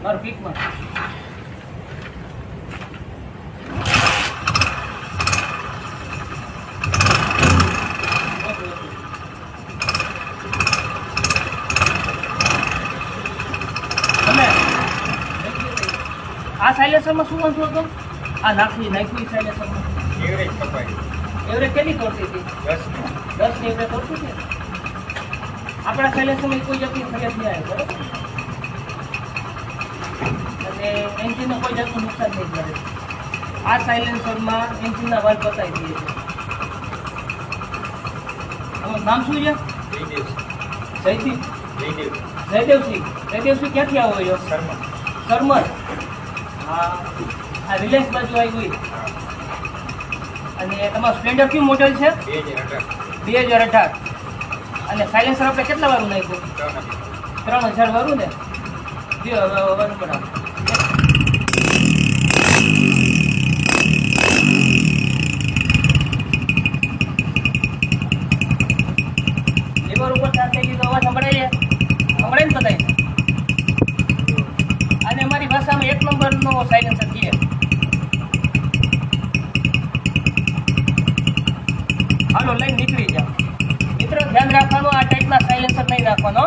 મારું પીકમાં આ સાયલેન્સરમાં શું વાંધો હતો? આ નાખ્યું સાયલેન્સરમાં એવરેજ કપાઈ. એવરેજ કેટલી તોડતી હતી? 10 ની એવરેજ તોડતી હતી. આપણા સાયલેન્સરમાં કોઈ જાતની ફરિયાદ નહીં આવે, બરાબર? અને એન્જિનને કોઈ જાતનું નુકસાન નહીં કરે. આ સાયલેન્સરમાં એન્જિનના વાલ્વ બતાવી દઈએ છીએ. તમારું નામ શું છે? જયદેવસિંહ. જયદેવસિંહ ક્યાંથી આવો છો? સરમર. આ રિલાયન્સ બાજુ આવી ગઈ. અને તમારું સ્પ્લેન્ડર કયું મોડેલ છે? 2018. અને સાયલેન્સર આપણે કેટલા વાળું નાખ્યું? 3000 વાળું ને? વાળું બનાવો. લીવર ઉપર ચાર થઈ ગઈ તો અવાજ સંભળાય છે? સંભળાય ને બધાય? અને અમારી ભાષામાં 1 નંબરનો સાયલેન્સર છે. હાલો લઈને નીકળી જાઓ. મિત્રો ધ્યાન રાખવાનું, આ ટાઈપના સાયલેન્સર નહીં રાખવાનો.